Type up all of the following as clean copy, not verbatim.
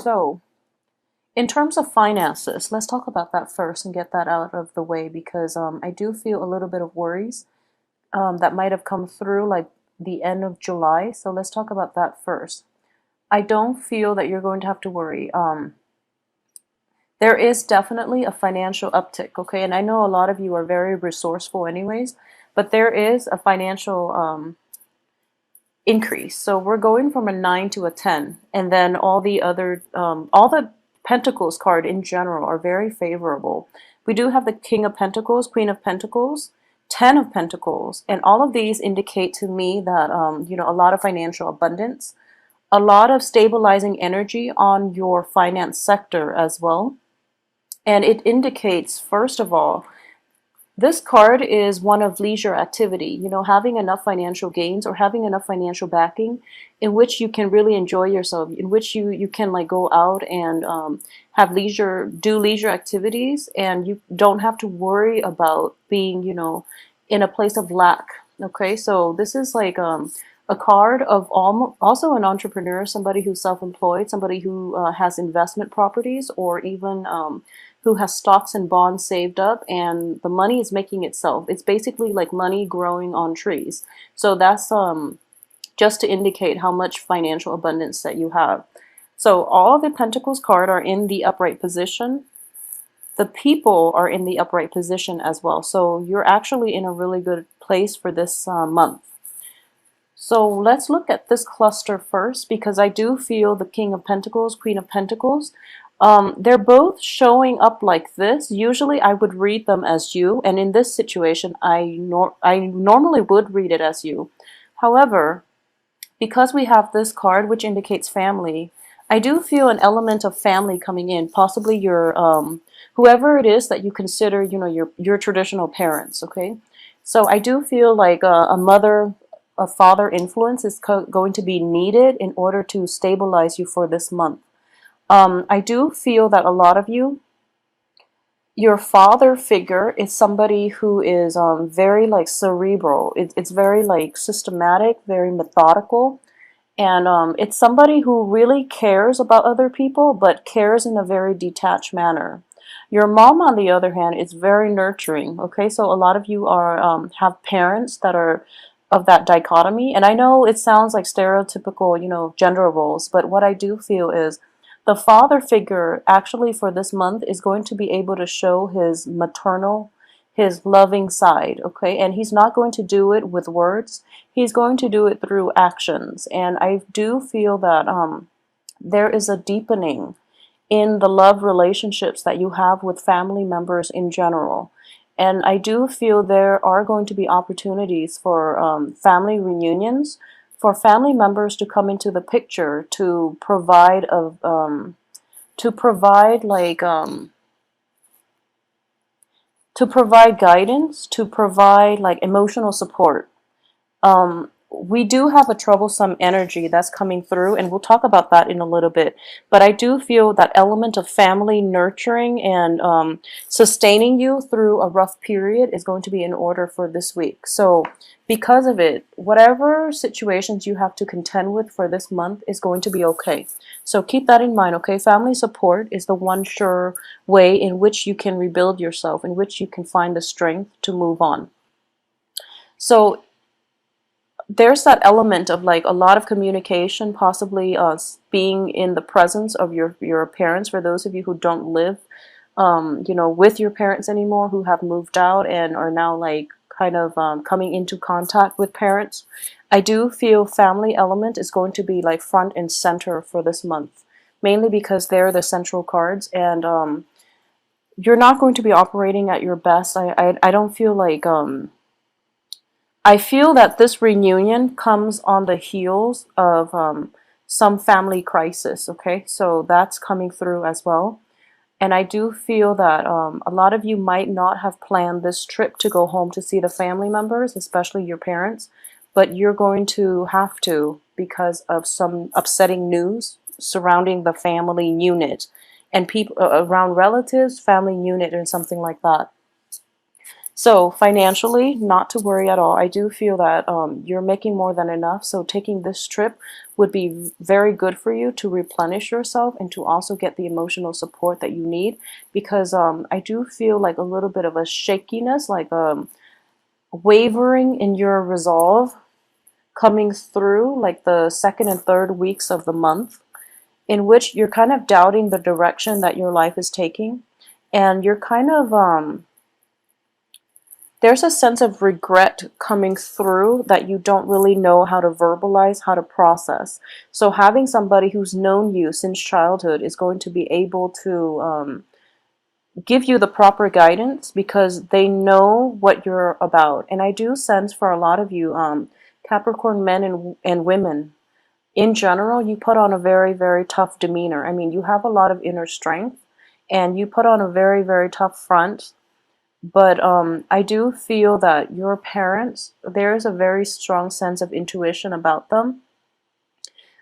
So in terms of finances, let's talk about that first and get that out of the way because I do feel a little bit of worries that might have come through like the end of July. So let's talk about that first. I don't feel that you're going to have to worry. There is definitely a financial uptick, okay? And I know a lot of you are very resourceful anyways, but there is a financial increase. So we're going from a 9 to a 10, and then all the other, all the Pentacles card in general are very favorable. We do have the King of Pentacles, Queen of Pentacles, 10 of Pentacles, and all of these indicate to me that, a lot of financial abundance, a lot of stabilizing energy on your finance sector as well. And it indicates, first of all, this card is one of leisure activity, having enough financial gains or having enough financial backing in which you can really enjoy yourself, in which you can like go out and have leisure, do leisure activities, and you don't have to worry about being, in a place of lack. Okay, so this is like a card of also an entrepreneur, somebody who's self-employed, somebody who has investment properties, or even who has stocks and bonds saved up, and the money is making itself. It's basically like money growing on trees. So that's just to indicate how much financial abundance that you have. So all the Pentacles card are in the upright position. The people are in the upright position as well. So you're actually in a really good place for this month. So let's look at this cluster first, because I do feel the King of Pentacles, Queen of Pentacles, they're both showing up like this. Usually I would read them as you, and in this situation, I normally would read it as you. However, because we have this card, which indicates family, I do feel an element of family coming in, possibly your, whoever it is that you consider, your traditional parents, okay? So I do feel like a mother, a father influence is going to be needed in order to stabilize you for this month. I do feel that a lot of you, your father figure is somebody who is very like cerebral. It's very like systematic, very methodical. And it's somebody who really cares about other people, but cares in a very detached manner. Your mom, on the other hand, is very nurturing. Okay, so a lot of you are have parents that are of that dichotomy. And I know it sounds like stereotypical, gender roles, but what I do feel is the father figure actually for this month is going to be able to show his maternal, his loving side, okay? And he's not going to do it with words. He's going to do it through actions. And I do feel that there is a deepening in the love relationships that you have with family members in general. And I do feel there are going to be opportunities for family reunions, for family members to come into the picture to provide to provide guidance, to provide like emotional support. We do have a troublesome energy that's coming through, and we'll talk about that in a little bit. But I do feel that element of family nurturing and sustaining you through a rough period is going to be in order for this week. So because of it, whatever situations you have to contend with for this month is going to be okay. So keep that in mind, okay? Family support is the one sure way in which you can rebuild yourself, in which you can find the strength to move on. So there's that element of like a lot of communication, possibly being in the presence of your parents, for those of you who don't live with your parents anymore, who have moved out and are now like kind of coming into contact with parents. I do feel family element is going to be like front and center for this month, mainly because they're the central cards, and you're not going to be operating at your best. I don't feel like I feel that this reunion comes on the heels of some family crisis, okay? So that's coming through as well. And I do feel that a lot of you might not have planned this trip to go home to see the family members, especially your parents, but you're going to have to because of some upsetting news surrounding the family unit and people around relatives, family unit, or something like that. So financially, not to worry at all. I do feel that you're making more than enough. So taking this trip would be very good for you to replenish yourself and to also get the emotional support that you need. Because I do feel like a little bit of a shakiness, like wavering in your resolve coming through like the second and third weeks of the month, in which you're kind of doubting the direction that your life is taking. And you're kind of there's a sense of regret coming through that you don't really know how to verbalize, how to process. So having somebody who's known you since childhood is going to be able to give you the proper guidance because they know what you're about. And I do sense for a lot of you, Capricorn men and women in general, you put on a very, very tough demeanor. I mean, you have a lot of inner strength and you put on a very, very tough front. But I do feel that your parents, there is a very strong sense of intuition about them.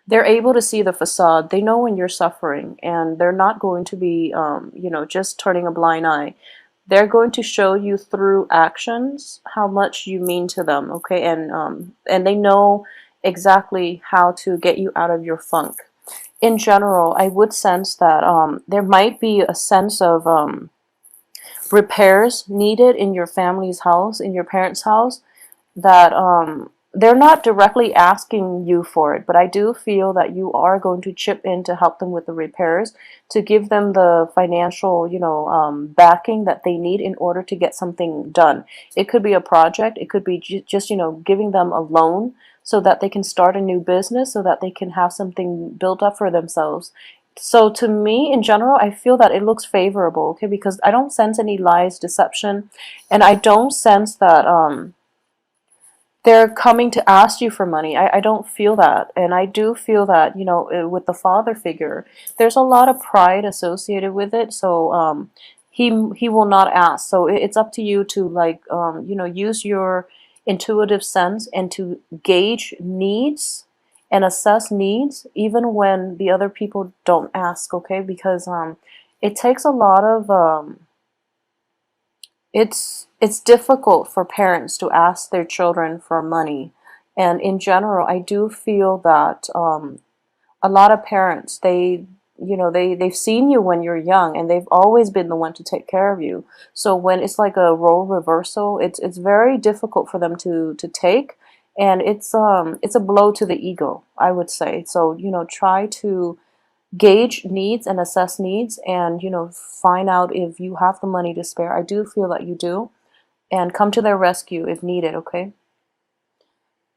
They're able to see the facade. They know when you're suffering, and they're not going to be, just turning a blind eye. They're going to show you through actions how much you mean to them, okay? And they know exactly how to get you out of your funk. In general, I would sense that there might be a sense of repairs needed in your family's house, in your parents' house, that they're not directly asking you for it, but I do feel that you are going to chip in to help them with the repairs, to give them the financial, backing that they need in order to get something done. It could be a project, it could be just, giving them a loan so that they can start a new business, so that they can have something built up for themselves. So to me, in general, I feel that it looks favorable, okay, because I don't sense any lies, deception, and I don't sense that they're coming to ask you for money. I don't feel that. And I do feel that, with the father figure, there's a lot of pride associated with it. So he will not ask. So it's up to you to like, use your intuitive sense and to gauge needs and assess needs even when the other people don't ask, okay? Because it takes a lot of it's difficult for parents to ask their children for money. And in general, I do feel that a lot of parents, they've seen you when you're young and they've always been the one to take care of you. So when it's like a role reversal, it's very difficult for them to take, and it's a blow to the ego, I would say. So try to gauge needs and assess needs, and find out if you have the money to spare. I do feel that you do, and come to their rescue if needed, okay?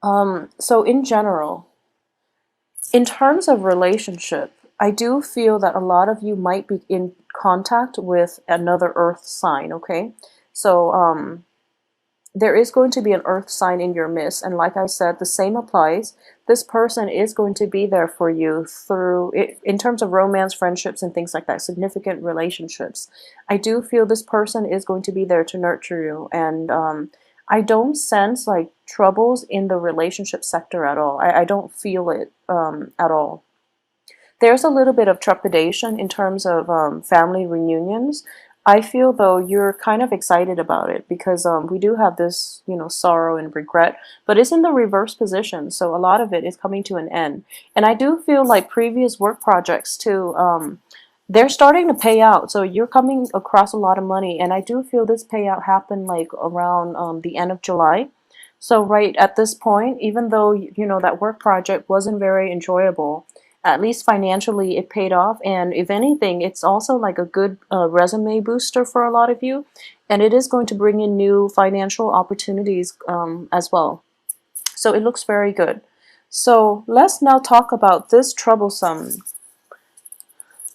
So in general, in terms of relationship, I do feel that a lot of you might be in contact with another earth sign, okay? So there is going to be an earth sign in your midst, and like I said, the same applies. This person is going to be there for you through in terms of romance, friendships, and things like that, significant relationships. I do feel this person is going to be there to nurture you, and I don't sense like troubles in the relationship sector at all. I don't feel it at all. There's a little bit of trepidation in terms of family reunions. I feel though you're kind of excited about it because we do have this, sorrow and regret, but it's in the reverse position. So a lot of it is coming to an end. And I do feel like previous work projects too, they're starting to pay out. So you're coming across a lot of money. And I do feel this payout happened like around the end of July. So right at this point, even though, that work project wasn't very enjoyable, at least financially it paid off. And if anything, it's also like a good resume booster for a lot of you. And it is going to bring in new financial opportunities as well. So it looks very good. So let's now talk about this troublesome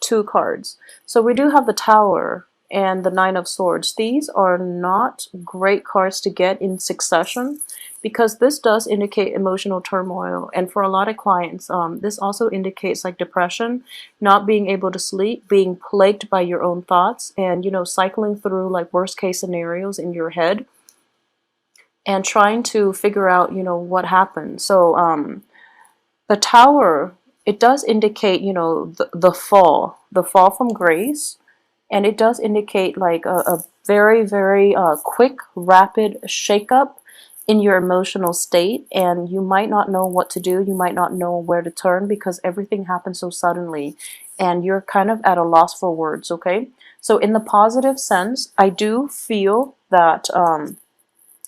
two cards. So we do have the Tower and the Nine of Swords. These are not great cards to get in succession because this does indicate emotional turmoil. And for a lot of clients, this also indicates like depression, not being able to sleep, being plagued by your own thoughts, and, cycling through like worst case scenarios in your head and trying to figure out, what happened. So the Tower, it does indicate, the fall from grace. and it does indicate like a very, very quick, rapid shakeup in your emotional state, and you might not know what to do. You might not know where to turn because everything happens so suddenly, and you're kind of at a loss for words, okay? So, in the positive sense, I do feel that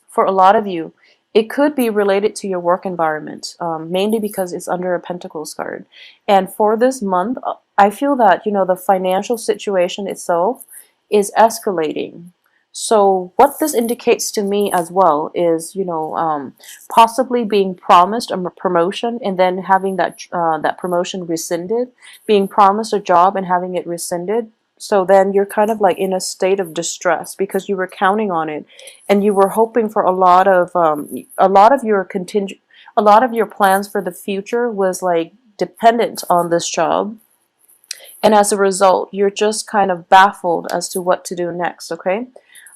for a lot of you, it could be related to your work environment, mainly because it's under a Pentacles card. And for this month, I feel that, the financial situation itself is escalating. So what this indicates to me as well is, possibly being promised a promotion and then having that promotion rescinded, being promised a job and having it rescinded. So then you're kind of like in a state of distress because you were counting on it, and you were hoping for a lot of your plans for the future was like dependent on this job, and as a result, you're just kind of baffled as to what to do next, okay?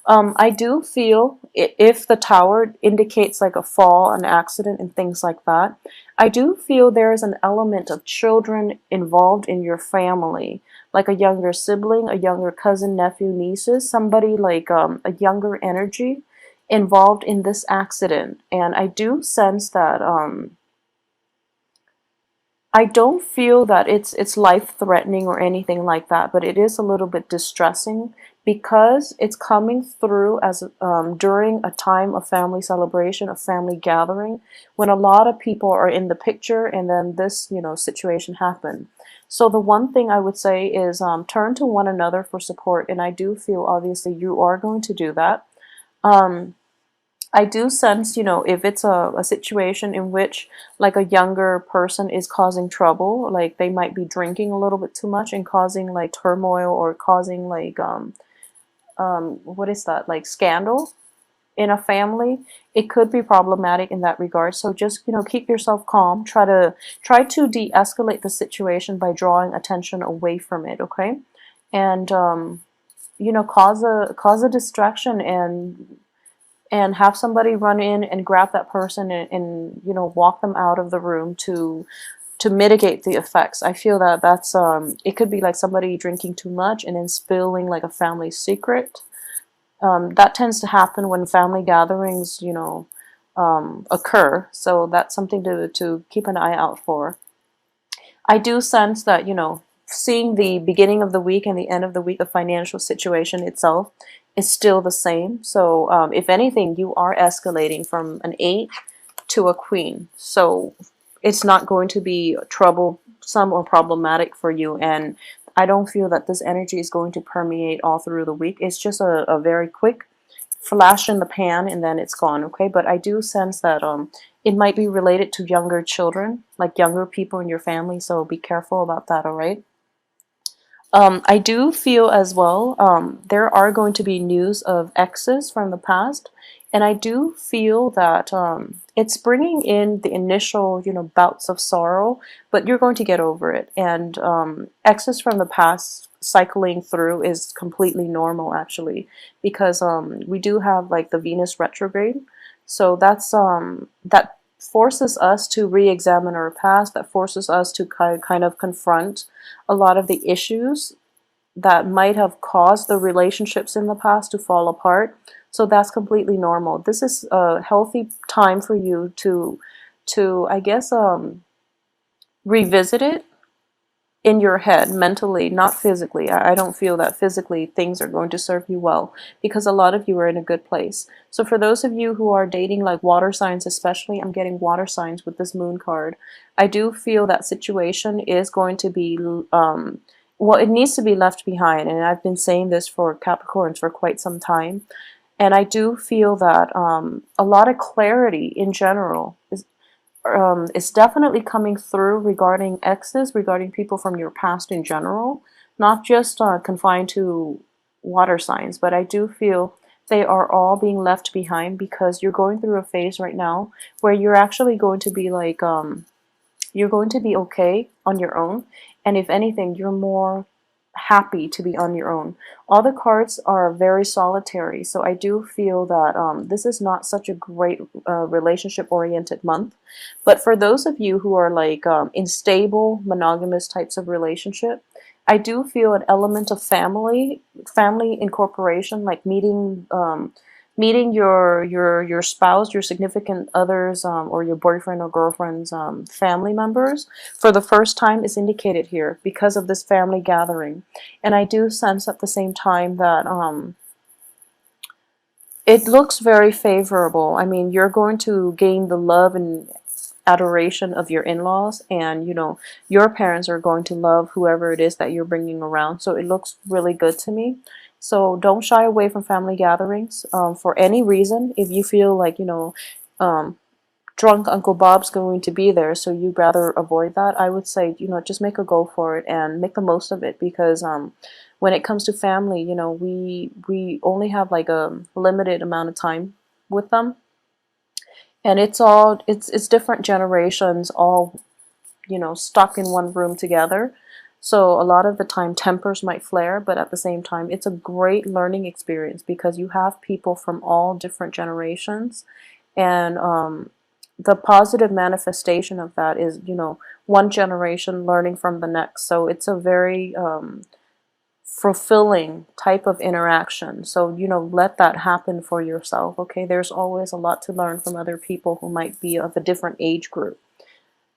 I do feel if the tower indicates like a fall, an accident, and things like that, I do feel there is an element of children involved in your family, like a younger sibling, a younger cousin, nephew, nieces, somebody like a younger energy involved in this accident. And I do sense that I don't feel that it's life-threatening or anything like that, but it is a little bit distressing because it's coming through as during a time of family celebration, a family gathering, when a lot of people are in the picture, and then this situation happened. So the one thing I would say is turn to one another for support, and I do feel obviously you are going to do that. Um, I do sense, if it's a situation in which like a younger person is causing trouble, like they might be drinking a little bit too much and causing like turmoil or causing like what is that, like scandal in a family, it could be problematic in that regard. So just, keep yourself calm. Try to de-escalate the situation by drawing attention away from it, okay? And cause a distraction, and have somebody run in and grab that person and walk them out of the room to mitigate the effects. I feel that that's it could be like somebody drinking too much and then spilling like a family secret. That tends to happen when family gatherings occur, so that's something to keep an eye out for. I do sense that, seeing the beginning of the week and the end of the week, the financial situation itself is still the same. So, if anything, you are escalating from an 8 to a queen. So, it's not going to be troublesome or problematic for you. And I don't feel that this energy is going to permeate all through the week. It's just a very quick flash in the pan and then it's gone, okay? But I do sense that it might be related to younger children, like younger people in your family, so be careful about that, all right? I do feel as well there are going to be news of exes from the past, and I do feel that it's bringing in the initial, bouts of sorrow, but you're going to get over it. And exes from the past cycling through is completely normal, actually, because we do have like the Venus retrograde, so that forces us to re-examine our past, that forces us to kind of confront a lot of the issues that might have caused the relationships in the past to fall apart. So that's completely normal. This is a healthy time for you to I guess revisit it in your head mentally, not physically. I don't feel that physically things are going to serve you well because a lot of you are in a good place. So for those of you who are dating like water signs, especially, I'm getting water signs with this moon card. I do feel that situation is going to be well, it needs to be left behind, and I've been saying this for Capricorns for quite some time. And I do feel that a lot of clarity in general is definitely coming through regarding exes, regarding people from your past in general, not just confined to water signs, but I do feel they are all being left behind because you're going through a phase right now where you're actually going to be like, you're going to be okay on your own. And if anything, you're more happy to be on your own. All the cards are very solitary, so I do feel that this is not such a great relationship-oriented month. But for those of you who are like in stable, monogamous types of relationship, I do feel an element of family incorporation, like meeting your spouse, your significant others, or your boyfriend or girlfriend's family members for the first time is indicated here because of this family gathering. And I do sense at the same time that it looks very favorable. I mean, you're going to gain the love and adoration of your in-laws, and your parents are going to love whoever it is that you're bringing around. So it looks really good to me. So don't shy away from family gatherings for any reason. If you feel like um, drunk Uncle Bob's going to be there, so you'd rather avoid that, I would say just make a go for it and make the most of it, because when it comes to family, we only have like a limited amount of time with them, and it's different generations all stuck in one room together. So a lot of the time tempers might flare, but at the same time it's a great learning experience because you have people from all different generations. And the positive manifestation of that is one generation learning from the next. So it's a very fulfilling type of interaction. So, let that happen for yourself, okay? There's always a lot to learn from other people who might be of a different age group.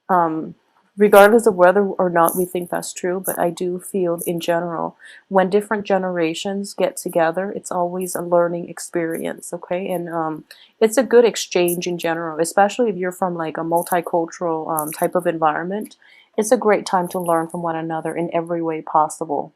Um, Regardless of whether or not we think that's true, but I do feel in general, when different generations get together, it's always a learning experience, okay? And it's a good exchange in general, especially if you're from like a multicultural type of environment. It's a great time to learn from one another in every way possible.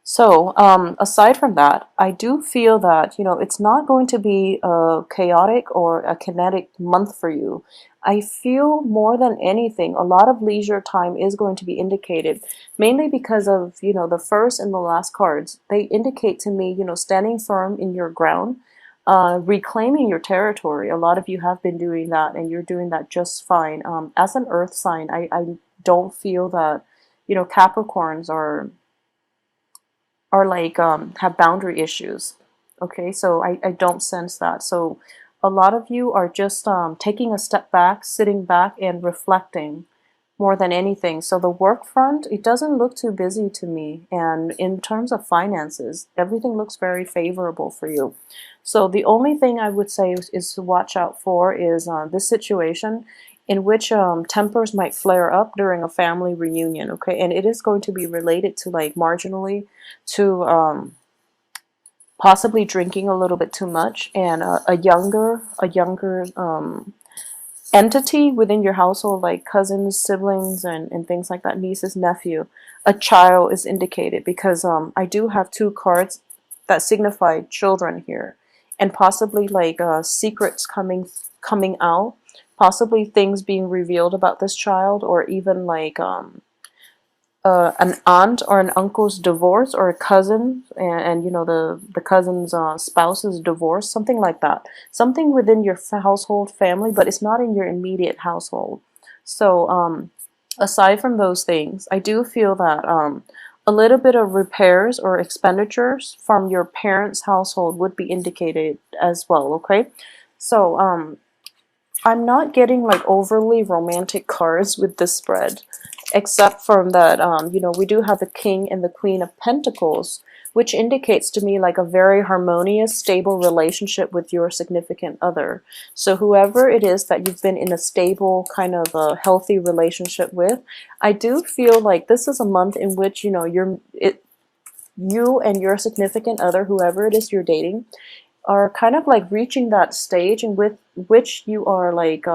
So, aside from that, I do feel that, it's not going to be a chaotic or a kinetic month for you. I feel more than anything, a lot of leisure time is going to be indicated, mainly because of, the first and the last cards. They indicate to me, standing firm in your ground, reclaiming your territory. A lot of you have been doing that, and you're doing that just fine. As an earth sign, I don't feel that, Capricorns are like have boundary issues. Okay, so I don't sense that. So a lot of you are just taking a step back, sitting back and reflecting more than anything. So the work front, it doesn't look too busy to me. And in terms of finances, everything looks very favorable for you. So the only thing I would say is to watch out for is this situation in which tempers might flare up during a family reunion, okay? And it is going to be related to like marginally to possibly drinking a little bit too much, and a younger entity within your household, like cousins, siblings, and things like that, nieces, nephew, a child is indicated, because I do have two cards that signify children here, and possibly like secrets coming out, possibly things being revealed about this child, or even like an aunt or an uncle's divorce, or a cousin and the cousin's spouse's divorce, something like that, something within your household family, but it's not in your immediate household. So aside from those things, I do feel that a little bit of repairs or expenditures from your parents' household would be indicated as well, okay? So I'm not getting like overly romantic cards with this spread, except from that, we do have the King and the Queen of Pentacles, which indicates to me like a very harmonious, stable relationship with your significant other. So whoever it is that you've been in a stable, kind of a healthy relationship with, I do feel like this is a month in which, you and your significant other, whoever it is you're dating, are kind of like reaching that stage in with which you are like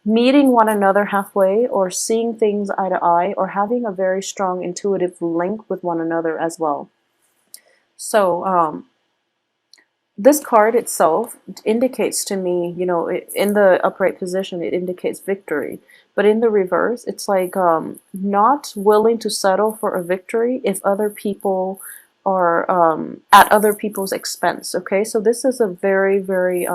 meeting one another halfway, or seeing things eye to eye, or having a very strong intuitive link with one another as well. So this card itself indicates to me, in the upright position, it indicates victory. But in the reverse, it's like not willing to settle for a victory if other people are at other people's expense. Okay, so this is a very, very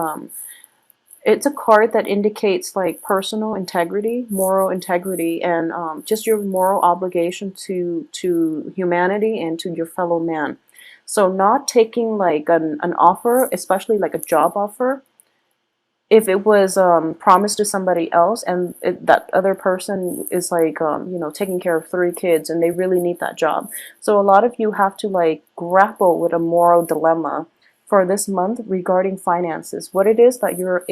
it's a card that indicates like personal integrity, moral integrity, and just your moral obligation to humanity and to your fellow man. So not taking like an offer, especially like a job offer, if it was promised to somebody else, and that other person is like taking care of 3 kids and they really need that job. So a lot of you have to like grapple with a moral dilemma for this month regarding finances, what it is that you're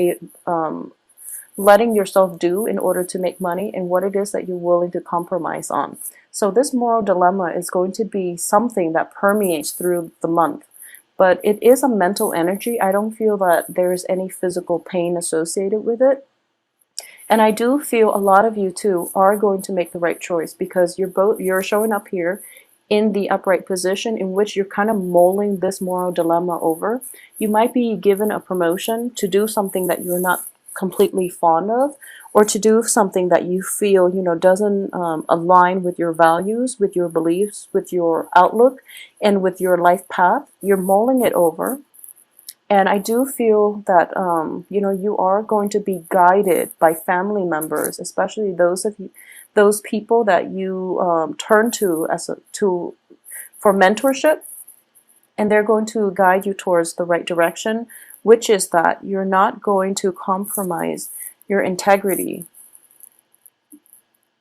letting yourself do in order to make money, and what it is that you're willing to compromise on. So this moral dilemma is going to be something that permeates through the month, but it is a mental energy. I don't feel that there's any physical pain associated with it. And I do feel a lot of you too are going to make the right choice, because you're showing up here in the upright position in which you're kind of mulling this moral dilemma over. You might be given a promotion to do something that you're not completely fond of, or to do something that you feel doesn't align with your values, with your beliefs, with your outlook, and with your life path. You're mulling it over. And I do feel that you are going to be guided by family members, especially those people that you turn to for mentorship, and they're going to guide you towards the right direction, which is that you're not going to compromise your integrity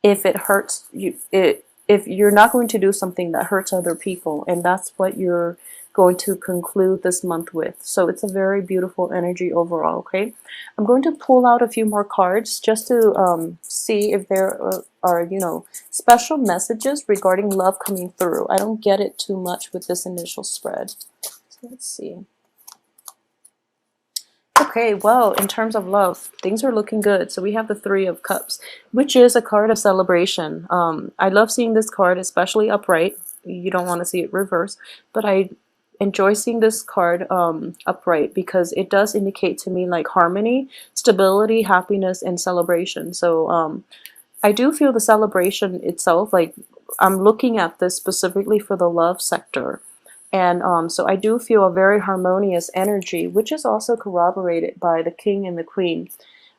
if it hurts you. If you're not going to do something that hurts other people, and that's what you're going to conclude this month with. So it's a very beautiful energy overall. Okay, I'm going to pull out a few more cards just to see if there are special messages regarding love coming through. I don't get it too much with this initial spread. So let's see. Okay, well, in terms of love, things are looking good. So we have the Three of Cups, which is a card of celebration. I love seeing this card, especially upright. You don't want to see it reverse, but I enjoy seeing this card upright, because it does indicate to me like harmony, stability, happiness, and celebration. So I do feel the celebration itself, like I'm looking at this specifically for the love sector. And so I do feel a very harmonious energy, which is also corroborated by the King and the Queen.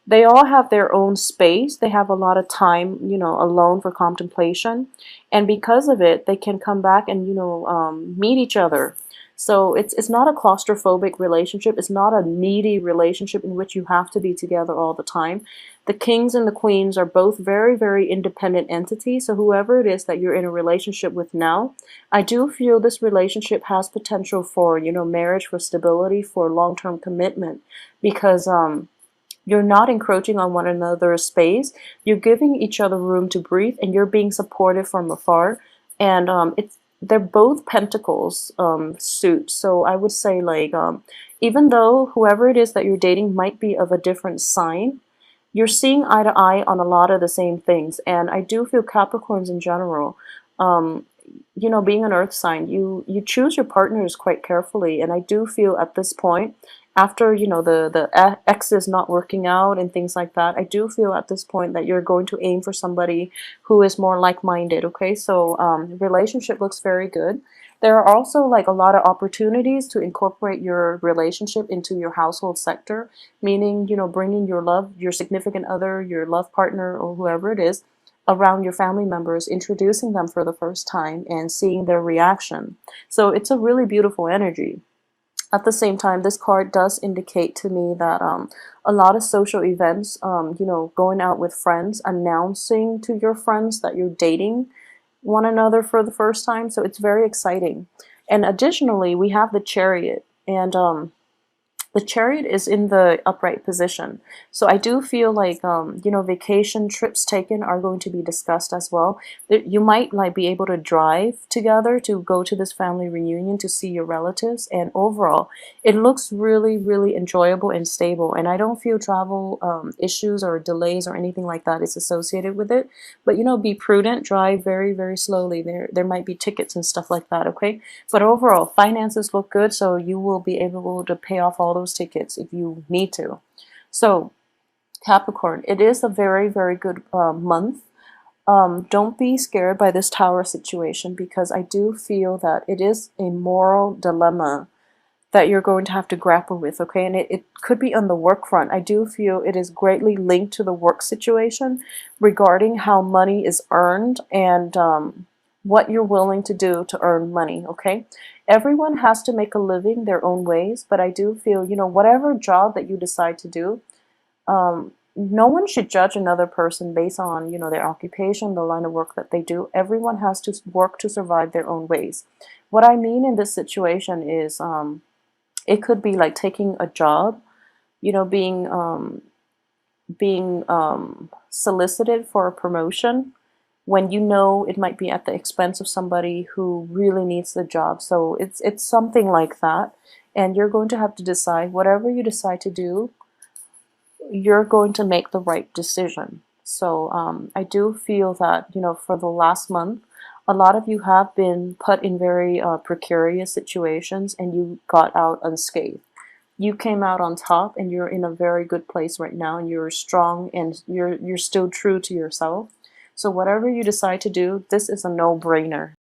They all have their own space. They have a lot of time, alone for contemplation. And because of it, they can come back and, meet each other. So it's not a claustrophobic relationship. It's not a needy relationship in which you have to be together all the time. The kings and the queens are both very, very independent entities. So whoever it is that you're in a relationship with now, I do feel this relationship has potential for, marriage, for stability, for long-term commitment, because you're not encroaching on one another's space. You're giving each other room to breathe, and you're being supported from afar. And they're both pentacles suit. So I would say, like, even though whoever it is that you're dating might be of a different sign, you're seeing eye to eye on a lot of the same things. And I do feel Capricorns in general, being an earth sign, you choose your partners quite carefully. And I do feel at this point, after the ex is not working out and things like that, I do feel at this point that you're going to aim for somebody who is more like-minded. Okay, so relationship looks very good. There are also like a lot of opportunities to incorporate your relationship into your household sector, meaning bringing your love, your significant other, your love partner, or whoever it is, around your family members, introducing them for the first time and seeing their reaction. So it's a really beautiful energy. At the same time, this card does indicate to me that a lot of social events, going out with friends, announcing to your friends that you're dating one another for the first time. So it's very exciting. And additionally, we have the Chariot. And the Chariot is in the upright position. So I do feel like, vacation trips taken are going to be discussed as well. You might like be able to drive together to go to this family reunion to see your relatives. And overall, it looks really, really enjoyable and stable. And I don't feel travel issues or delays or anything like that is associated with it. But, be prudent, drive very, very slowly. There might be tickets and stuff like that, okay? But overall, finances look good, so you will be able to pay off all those tickets if you need to. So Capricorn, it is a very, very good month. Don't be scared by this Tower situation, because I do feel that it is a moral dilemma that you're going to have to grapple with, okay? And it could be on the work front. I do feel it is greatly linked to the work situation regarding how money is earned and what you're willing to do to earn money, okay? Everyone has to make a living their own ways, but I do feel, whatever job that you decide to do, No one should judge another person based on, their occupation, the line of work that they do. Everyone has to work to survive their own ways. What I mean in this situation is, it could be like taking a job, being solicited for a promotion when you know it might be at the expense of somebody who really needs the job. So it's something like that, and you're going to have to decide. Whatever you decide to do, you're going to make the right decision. So I do feel that, for the last month, a lot of you have been put in very precarious situations, and you got out unscathed. You came out on top, and you're in a very good place right now, and you're strong, and you're still true to yourself. So whatever you decide to do, this is a no-brainer.